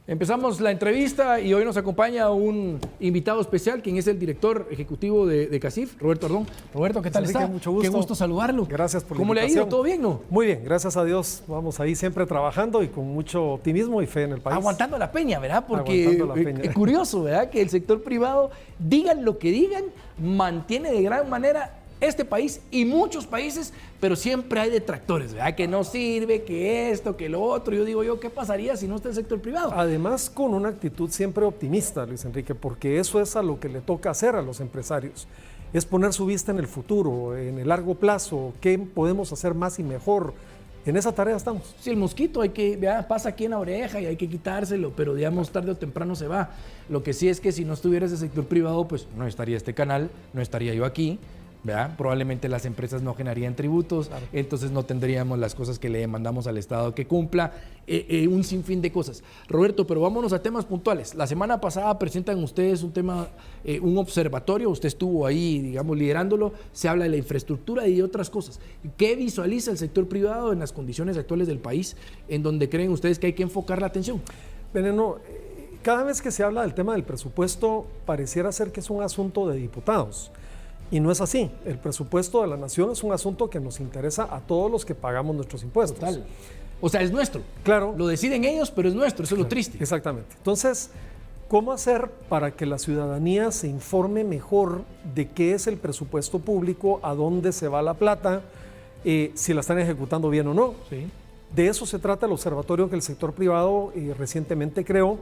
Empezamos la entrevista y hoy nos acompaña un invitado especial, quien es el director ejecutivo de CACIF, Roberto Ardón. Roberto, ¿qué tal Enrique, está? Mucho gusto. Qué gusto saludarlo. Gracias por la ¿Cómo invitación. le ha ido? ¿Todo bien, no? Muy bien, gracias a Dios. Vamos ahí siempre trabajando y con mucho optimismo y fe en el país. Aguantando la peña, ¿verdad? Porque La peña. Es curioso, ¿verdad? Que el sector privado, digan lo que digan, mantiene de gran manera este país y muchos países, pero siempre hay detractores, ¿verdad? Que no sirve, que esto, que lo otro. Yo digo, ¿qué pasaría si no está el sector privado? Además, con una actitud siempre optimista, Luis Enrique, porque eso es a lo que le toca hacer a los empresarios. Es poner su vista en el futuro, en el largo plazo, qué podemos hacer más y mejor. En esa tarea estamos. Si el mosquito pasa aquí en la oreja y hay que quitárselo, pero digamos tarde o temprano se va. Lo que sí es que si no estuviera ese sector privado, pues no estaría este canal, no estaría yo aquí, ¿verdad? Probablemente las empresas no generarían tributos, claro. Entonces no tendríamos las cosas que le demandamos al Estado que cumpla, un sinfín de cosas. Roberto, pero vámonos a temas puntuales. La semana pasada presentan ustedes un tema, un observatorio, usted estuvo ahí, digamos, liderándolo, se habla de la infraestructura y de otras cosas. ¿Qué visualiza el sector privado en las condiciones actuales del país, en donde creen ustedes que hay que enfocar la atención? Veneno, cada vez que se habla del tema del presupuesto, pareciera ser que es un asunto de diputados. Y no es así. El presupuesto de la nación es un asunto que nos interesa a todos los que pagamos nuestros impuestos. Total. O sea, es nuestro. Claro. Lo deciden ellos, pero es nuestro. Eso es lo triste. Exactamente. Entonces, ¿cómo hacer para que la ciudadanía se informe mejor de qué es el presupuesto público, a dónde se va la plata, si la están ejecutando bien o no? Sí. De eso se trata el observatorio que el sector privado recientemente creó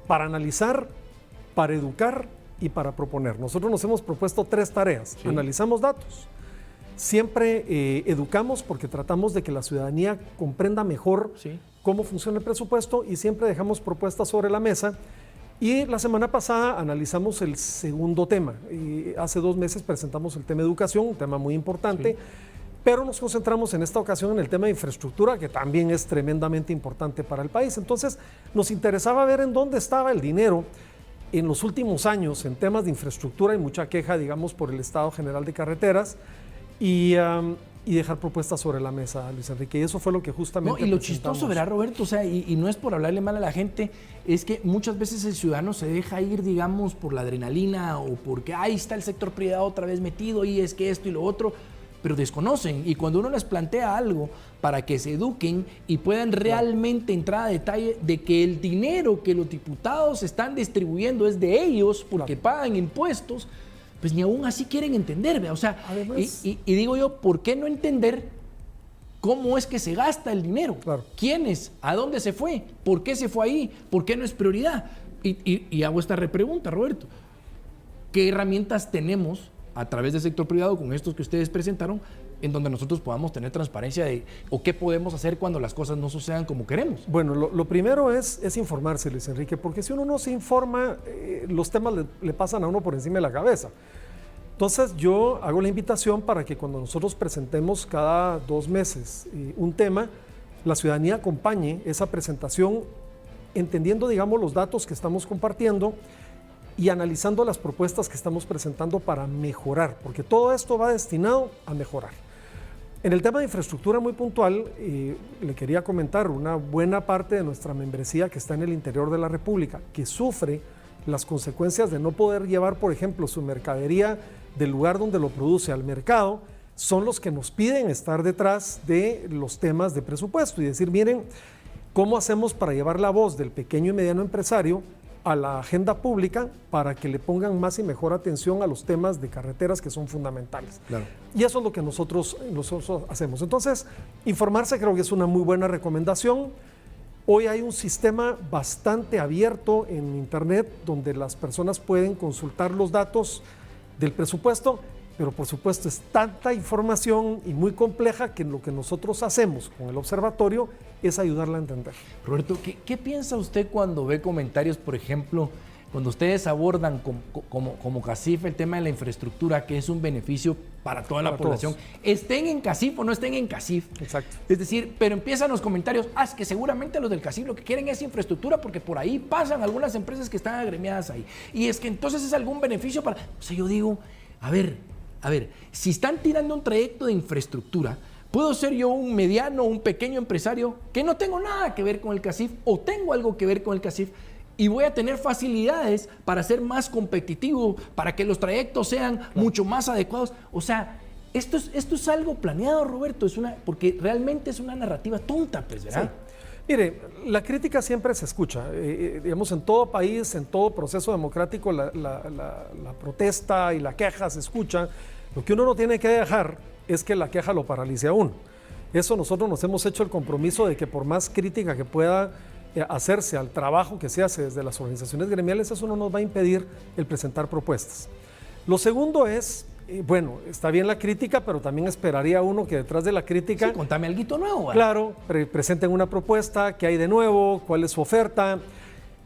para analizar, para educar y para proponer. Nosotros nos hemos propuesto 3 tareas. Sí. Analizamos datos. Siempre educamos porque tratamos de que la ciudadanía comprenda mejor cómo funciona el presupuesto y siempre dejamos propuestas sobre la mesa. Y la semana pasada analizamos el segundo tema. Hace 2 meses presentamos el tema de educación, un tema muy importante, pero nos concentramos en esta ocasión en el tema de infraestructura, que también es tremendamente importante para el país. Entonces, nos interesaba ver en dónde estaba el dinero. En los últimos años, en temas de infraestructura, hay mucha queja, digamos, por el Estado General de Carreteras y dejar propuestas sobre la mesa, Luis Enrique. Y eso fue lo que justamente lo chistoso, ¿verdad, Roberto? O sea, y no es por hablarle mal a la gente, es que muchas veces el ciudadano se deja ir, digamos, por la adrenalina o porque ahí está el sector privado otra vez metido y es que esto y lo otro, pero desconocen. Y cuando uno les plantea algo para que se eduquen y puedan realmente entrar a detalle de que el dinero que los diputados están distribuyendo es de ellos porque pagan impuestos, pues ni aún así quieren entender, ¿verdad? O sea, además, y digo yo, ¿por qué no entender cómo es que se gasta el dinero? Claro. ¿Quiénes? ¿A dónde se fue? ¿Por qué se fue ahí? ¿Por qué no es prioridad? Y hago esta repregunta, Roberto. ¿Qué herramientas tenemos a través del sector privado con estos que ustedes presentaron, en donde nosotros podamos tener transparencia o qué podemos hacer cuando las cosas no sucedan como queremos? Bueno, lo primero es informarse, Luis Enrique, porque si uno no se informa, los temas le pasan a uno por encima de la cabeza. Entonces yo hago la invitación para que cuando nosotros presentemos cada 2 meses un tema, la ciudadanía acompañe esa presentación entendiendo, digamos, los datos que estamos compartiendo y analizando las propuestas que estamos presentando para mejorar, porque todo esto va destinado a mejorar. En el tema de infraestructura muy puntual, le quería comentar una buena parte de nuestra membresía que está en el interior de la República, que sufre las consecuencias de no poder llevar, por ejemplo, su mercadería del lugar donde lo produce al mercado, son los que nos piden estar detrás de los temas de presupuesto y decir, miren, ¿cómo hacemos para llevar la voz del pequeño y mediano empresario a la agenda pública para que le pongan más y mejor atención a los temas de carreteras que son fundamentales? Claro. Y eso es lo que nosotros hacemos. Entonces, informarse creo que es una muy buena recomendación. Hoy hay un sistema bastante abierto en Internet donde las personas pueden consultar los datos del presupuesto, pero por supuesto es tanta información y muy compleja que lo que nosotros hacemos con el observatorio es ayudarla a entender. Roberto, ¿qué piensa usted cuando ve comentarios, por ejemplo, cuando ustedes abordan como CACIF el tema de la infraestructura, que es un beneficio para toda la población, estén en CACIF o no estén en CACIF? Exacto. Es decir, pero empiezan los comentarios, es que seguramente los del CACIF lo que quieren es infraestructura porque por ahí pasan algunas empresas que están agremiadas ahí. Y es que entonces es algún beneficio para... O sea, yo digo, a ver, si están tirando un trayecto de infraestructura, Puedo ser yo un mediano, un pequeño empresario que no tengo nada que ver con el CACIF o tengo algo que ver con el CACIF y voy a tener facilidades para ser más competitivo, para que los trayectos sean mucho más adecuados. O sea, esto es algo planeado, Roberto, porque realmente es una narrativa tonta, pues, ¿verdad? Sí. Mire, la crítica siempre se escucha. Digamos, en todo país, en todo proceso democrático, la protesta y la queja se escucha. Lo que uno no tiene que dejar es que la queja lo paralice a uno. Eso nosotros nos hemos hecho el compromiso de que por más crítica que pueda hacerse al trabajo que se hace desde las organizaciones gremiales, eso no nos va a impedir el presentar propuestas. Lo segundo es, bueno, está bien la crítica, pero también esperaría uno que detrás de la crítica... Sí, contame algo nuevo. ¿verdad? Claro, presenten una propuesta, qué hay de nuevo, cuál es su oferta,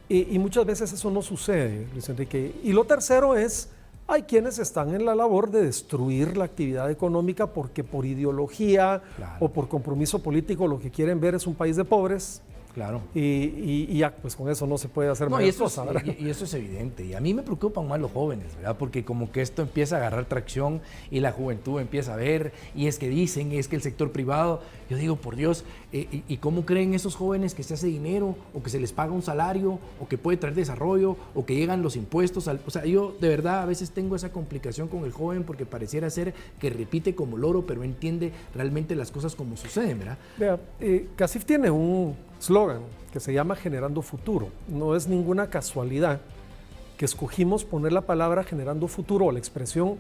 y muchas veces eso no sucede, Luis Enrique. Y lo tercero es, hay quienes están en la labor de destruir la actividad económica porque por ideología o por compromiso político lo que quieren ver es un país de pobres. Claro. Y ya, pues con eso no se puede hacer más cosa, ¿verdad? Y eso es evidente. Y a mí me preocupan más los jóvenes, ¿verdad? Porque como que esto empieza a agarrar tracción y la juventud empieza a ver, y es que dicen, es que el sector privado, yo digo, por Dios, ¿y cómo creen esos jóvenes que se hace dinero, o que se les paga un salario, o que puede traer desarrollo, o que llegan los impuestos? O sea, yo de verdad a veces tengo esa complicación con el joven porque pareciera ser que repite como loro, pero entiende realmente las cosas como suceden, ¿verdad? Vea, CACIF tiene un slogan que se llama Generando Futuro. No es ninguna casualidad que escogimos poner la palabra Generando Futuro o la expresión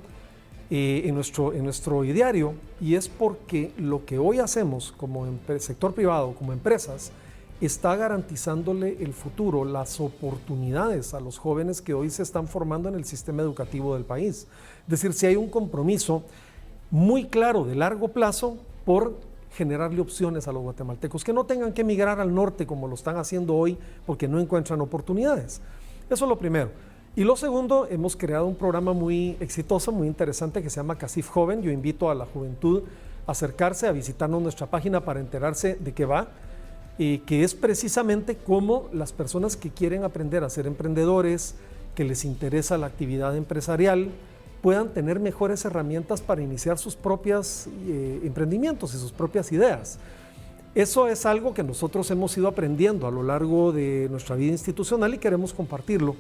en nuestro ideario, y es porque lo que hoy hacemos como sector privado, como empresas, está garantizándole el futuro, las oportunidades a los jóvenes que hoy se están formando en el sistema educativo del país. Es decir, si hay un compromiso muy claro de largo plazo por generarle opciones a los guatemaltecos, que no tengan que emigrar al norte como lo están haciendo hoy porque no encuentran oportunidades. Eso es lo primero. Y lo segundo, hemos creado un programa muy exitoso, muy interesante que se llama CACIF Joven. Yo invito a la juventud a acercarse, a visitarnos nuestra página para enterarse de qué va, y que es precisamente cómo las personas que quieren aprender a ser emprendedores, que les interesa la actividad empresarial, puedan tener mejores herramientas para iniciar sus propios emprendimientos y sus propias ideas. Eso es algo que nosotros hemos ido aprendiendo a lo largo de nuestra vida institucional y queremos compartirlo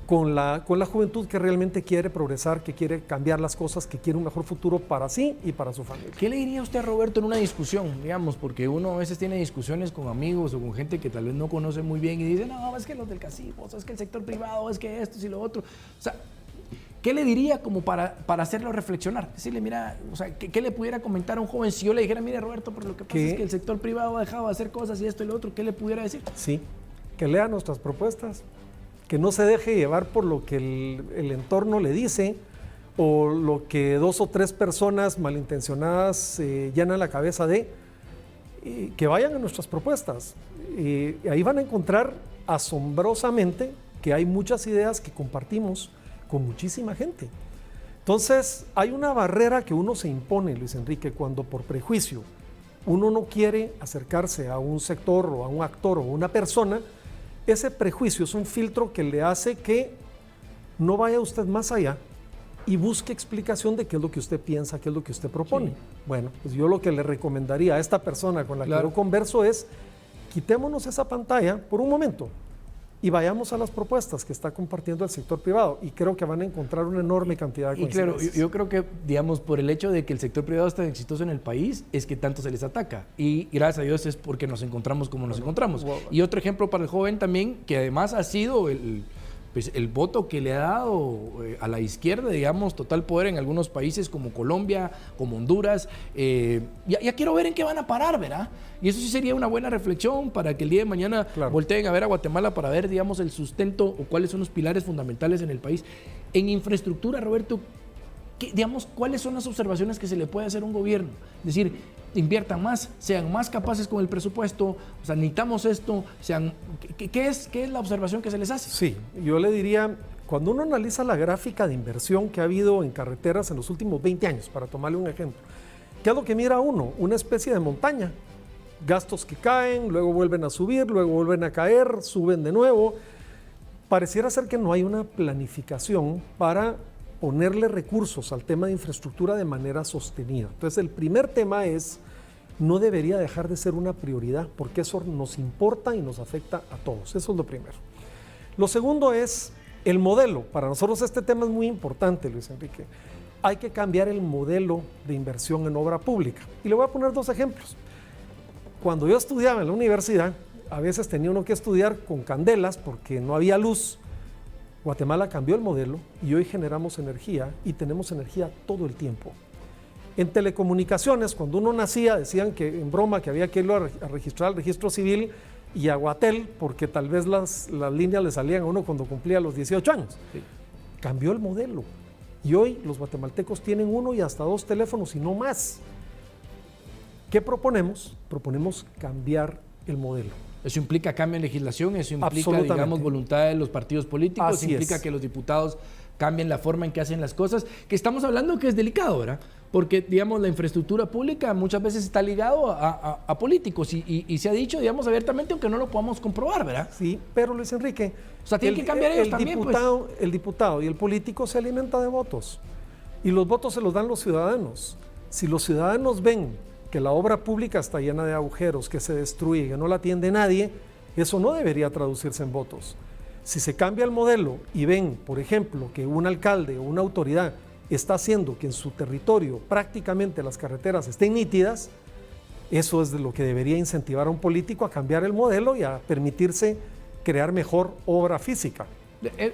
con la juventud que realmente quiere progresar, que quiere cambiar las cosas, que quiere un mejor futuro para sí y para su familia. ¿Qué le diría usted a Roberto en una discusión, digamos? Porque uno a veces tiene discusiones con amigos o con gente que tal vez no conoce muy bien y dice, no, es que los del CACIF, es que el sector privado, es que esto y lo otro. O sea, ¿qué le diría como para hacerlo reflexionar? Decirle, mira, o sea, ¿qué le pudiera comentar a un joven si yo le dijera, mira, Roberto, pero lo que pasa es que el sector privado ha dejado de hacer cosas y esto y lo otro? ¿Qué le pudiera decir? Sí, que lea nuestras propuestas, que no se deje llevar por lo que el entorno le dice o lo que 2 o 3 personas malintencionadas llenan la cabeza de, que vayan a nuestras propuestas. Ahí van a encontrar asombrosamente que hay muchas ideas que compartimos con muchísima gente. Entonces, hay una barrera que uno se impone, Luis Enrique, cuando por prejuicio uno no quiere acercarse a un sector o a un actor o a una persona. Ese prejuicio es un filtro que le hace que no vaya usted más allá y busque explicación de qué es lo que usted piensa, qué es lo que usted propone. Sí. Bueno, pues yo lo que le recomendaría a esta persona con la que yo converso es, quitémonos esa pantalla por un momento y vayamos a las propuestas que está compartiendo el sector privado, y creo que van a encontrar una enorme cantidad de coincidencias. Y claro, yo creo que, digamos, por el hecho de que el sector privado es tan exitoso en el país, es que tanto se les ataca, y gracias a Dios es porque nos encontramos como nos encontramos. Y otro ejemplo para el joven también, que además ha sido el voto que le ha dado a la izquierda, digamos, total poder en algunos países como Colombia, como Honduras. Ya quiero ver en qué van a parar, ¿verdad? Y eso sí sería una buena reflexión para que el día de mañana volteen a ver a Guatemala para ver, digamos, el sustento o cuáles son los pilares fundamentales en el país. En infraestructura, Roberto, digamos, ¿cuáles son las observaciones que se le puede hacer a un gobierno? Es decir, inviertan más, sean más capaces con el presupuesto, o sea, necesitamos esto, ¿qué es la observación que se les hace? Sí, yo le diría, cuando uno analiza la gráfica de inversión que ha habido en carreteras en los últimos 20 años, para tomarle un ejemplo, ¿qué es lo que mira uno? Una especie de montaña, gastos que caen, luego vuelven a subir, luego vuelven a caer, suben de nuevo. Pareciera ser que no hay una planificación para ponerle recursos al tema de infraestructura de manera sostenida. Entonces, el primer tema es no debería dejar de ser una prioridad, porque eso nos importa y nos afecta a todos. Eso es lo primero. Lo segundo es el modelo. Para nosotros este tema es muy importante, Luis Enrique. Hay que cambiar el modelo de inversión en obra pública. Y le voy a poner 2 ejemplos. Cuando yo estudiaba en la universidad, a veces tenía uno que estudiar con candelas porque no había luz. Guatemala cambió el modelo y hoy generamos energía y tenemos energía todo el tiempo. En telecomunicaciones, cuando uno nacía, decían que en broma que había que irlo a registrar al registro civil y a Guatel, porque tal vez las líneas le salían a uno cuando cumplía los 18 años. Sí. Cambió el modelo y hoy los guatemaltecos tienen 1 y hasta 2 teléfonos y no más. ¿Qué proponemos? Proponemos cambiar el modelo. Eso implica cambio en legislación, eso implica, digamos, voluntad de los partidos políticos, Así implica es. que los diputados cambien la forma en que hacen las cosas, que estamos hablando que es delicado, ¿verdad? Porque, digamos, la infraestructura pública muchas veces está ligado a políticos y se ha dicho, digamos, abiertamente, aunque no lo podamos comprobar, ¿verdad? Sí, pero Luis Enrique, o sea, tienen que cambiar ellos también, el diputado y el político se alimenta de votos y los votos se los dan los ciudadanos. Si los ciudadanos ven que la obra pública está llena de agujeros, que se destruye, que no la atiende nadie, eso no debería traducirse en votos. Si se cambia el modelo y ven, por ejemplo, que un alcalde o una autoridad está haciendo que en su territorio prácticamente las carreteras estén nítidas, eso es de lo que debería incentivar a un político a cambiar el modelo y a permitirse crear mejor obra física.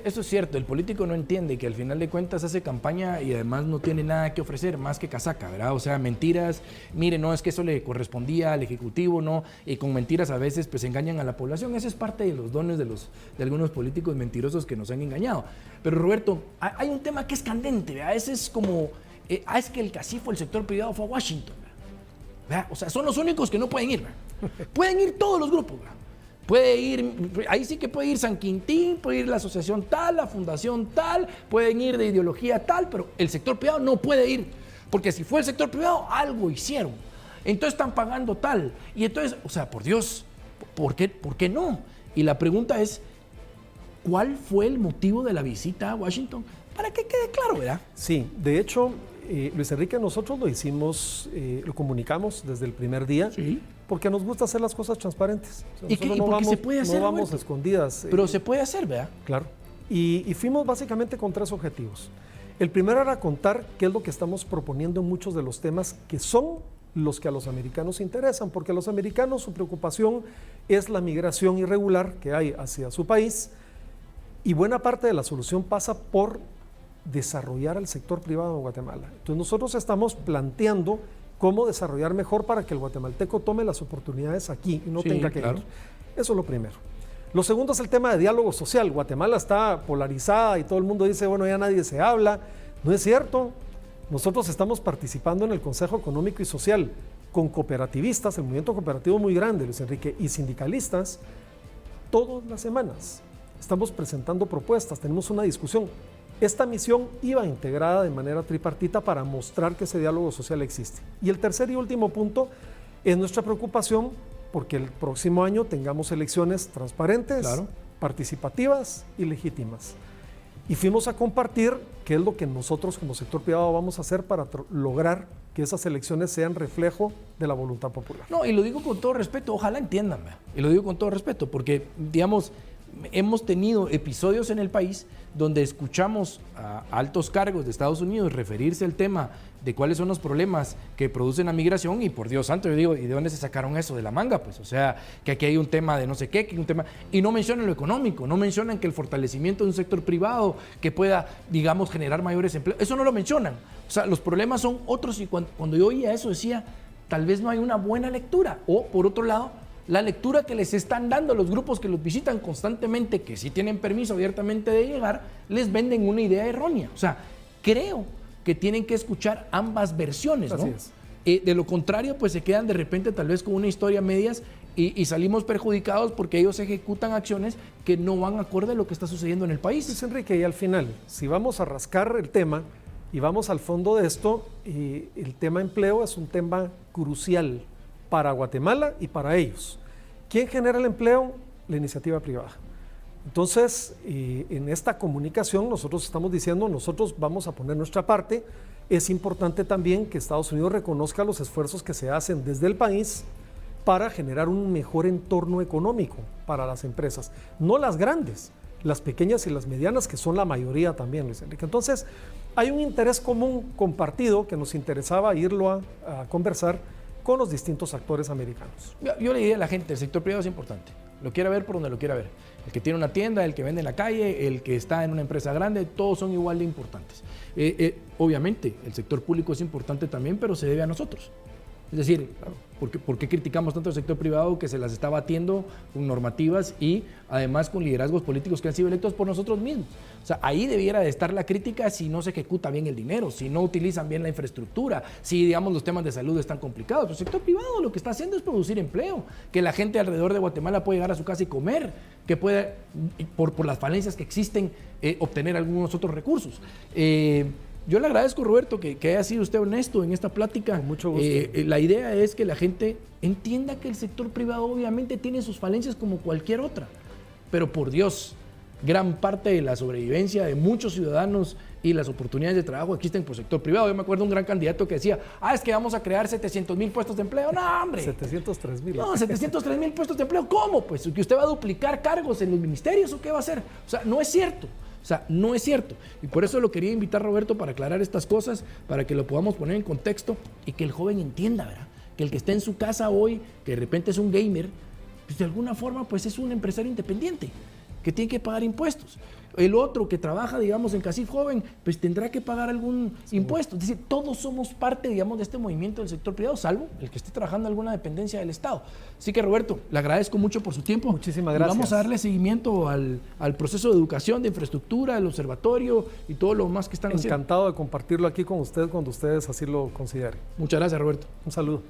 Eso es cierto, el político no entiende que al final de cuentas hace campaña y además no tiene nada que ofrecer más que casaca, ¿verdad? O sea, mentiras, mire, no es que eso le correspondía al Ejecutivo, no, y con mentiras a veces pues engañan a la población. Ese es parte de los dones de algunos políticos mentirosos que nos han engañado. Pero Roberto, hay un tema que es candente, ¿verdad? Ese es como, es que el CACIFO, el sector privado, fue a Washington, ¿verdad? O sea, son los únicos que no pueden ir, ¿verdad? Pueden ir todos los grupos, ¿verdad? Puede ir, ahí sí que puede ir San Quintín, puede ir la asociación tal, la fundación tal, pueden ir de ideología tal, pero el sector privado no puede ir, porque si fue el sector privado, algo hicieron. Entonces están pagando tal. Y entonces, o sea, por Dios, ¿por qué no? Y la pregunta es, ¿cuál fue el motivo de la visita a Washington? Para que quede claro, ¿verdad? Sí, de hecho, Luis Enrique, nosotros lo hicimos, lo comunicamos desde el primer día. Sí. Porque nos gusta hacer las cosas transparentes. O sea, y porque se puede hacer, no vamos escondidas. Pero se puede hacer, ¿verdad? Claro. Y fuimos básicamente con 3 objetivos. El primero era contar qué es lo que estamos proponiendo en muchos de los temas que son los que a los americanos interesan, porque a los americanos su preocupación es la migración irregular que hay hacia su país y buena parte de la solución pasa por desarrollar al sector privado en Guatemala. Entonces nosotros estamos planteando cómo desarrollar mejor para que el guatemalteco tome las oportunidades aquí y no tenga que ir. Eso es lo primero. Lo segundo es el tema de diálogo social. Guatemala está polarizada y todo el mundo dice, bueno, ya nadie se habla. No es cierto. Nosotros estamos participando en el Consejo Económico y Social con cooperativistas, el movimiento cooperativo muy grande, Luis Enrique, y sindicalistas, todas las semanas. Estamos presentando propuestas, tenemos una discusión. Esta misión iba integrada de manera tripartita para mostrar que ese diálogo social existe. Y el tercer y último punto es nuestra preocupación porque el próximo año tengamos elecciones transparentes, participativas y legítimas. Y fuimos a compartir qué es lo que nosotros como sector privado vamos a hacer para lograr que esas elecciones sean reflejo de la voluntad popular. No, y lo digo con todo respeto, ojalá entiendan, y lo digo con todo respeto, porque, digamos, hemos tenido episodios en el país donde escuchamos a altos cargos de Estados Unidos referirse al tema de cuáles son los problemas que producen la migración y por Dios santo, yo digo, ¿y de dónde se sacaron eso? De la manga, pues, o sea, que aquí hay un tema de no sé qué, que hay un tema, y no mencionan lo económico, no mencionan que el fortalecimiento de un sector privado que pueda, digamos, generar mayores empleos, eso no lo mencionan, o sea, los problemas son otros y cuando yo oía eso decía, tal vez no hay una buena lectura, o por otro lado, la lectura que les están dando a los grupos que los visitan constantemente, que sí tienen permiso abiertamente de llegar, les venden una idea errónea. O sea, creo que tienen que escuchar ambas versiones, ¿no? Así es. De lo contrario, pues se quedan de repente tal vez con una historia a medias y salimos perjudicados porque ellos ejecutan acciones que no van acorde a lo que está sucediendo en el país. Luis Enrique, y al final, si vamos a rascar el tema y vamos al fondo de esto, el tema empleo es un tema crucial para Guatemala y para ellos. ¿Quién genera el empleo? La iniciativa privada. Entonces, en esta comunicación nosotros estamos diciendo, nosotros vamos a poner nuestra parte. Es importante también que Estados Unidos reconozca los esfuerzos que se hacen desde el país para generar un mejor entorno económico para las empresas, no las grandes, las pequeñas y las medianas, que son la mayoría también, Luis Enrique. Entonces, hay un interés común compartido que nos interesaba irlo a conversar con los distintos actores americanos. Yo le diría a la gente, el sector privado es importante, lo quiera ver por donde lo quiera ver. El que tiene una tienda, el que vende en la calle, el que está en una empresa grande, todos son igual de importantes. Obviamente, el sector público es importante también, pero se debe a nosotros. Es decir, ¿por qué criticamos tanto al sector privado que se las está batiendo con normativas y además con liderazgos políticos que han sido electos por nosotros mismos? O sea, ahí debiera de estar la crítica si no se ejecuta bien el dinero, si no utilizan bien la infraestructura, si, digamos, los temas de salud están complicados. Pero el sector privado lo que está haciendo es producir empleo, que la gente alrededor de Guatemala puede llegar a su casa y comer, que puede, por las falencias que existen, obtener algunos otros recursos. Yo le agradezco, Roberto, que haya sido usted honesto en esta plática. Con mucho gusto. La idea es que la gente entienda que el sector privado obviamente tiene sus falencias como cualquier otra, pero por Dios, gran parte de la sobrevivencia de muchos ciudadanos y las oportunidades de trabajo existen por sector privado. Yo me acuerdo de un gran candidato que decía, es que vamos a crear 700,000 puestos de empleo. No, hombre. 703,000. No, 703,000 puestos de empleo. ¿Cómo? Pues que usted va a duplicar cargos en los ministerios o qué va a hacer. O sea, no es cierto. O sea, no es cierto. Y por eso lo quería invitar, Roberto, para aclarar estas cosas, para que lo podamos poner en contexto y que el joven entienda, ¿verdad? Que el que está en su casa hoy, que de repente es un gamer, pues de alguna forma pues es un empresario independiente, que tiene que pagar impuestos. El otro que trabaja, digamos, en Casif Joven, pues tendrá que pagar algún impuesto. Es decir, todos somos parte, digamos, de este movimiento del sector privado, salvo el que esté trabajando en alguna dependencia del Estado. Así que, Roberto, le agradezco mucho por su tiempo. Muchísimas gracias. Y vamos a darle seguimiento al proceso de educación, de infraestructura, del observatorio y todo lo más que están haciendo. Encantado de compartirlo aquí con usted cuando ustedes así lo consideren. Muchas gracias, Roberto. Un saludo.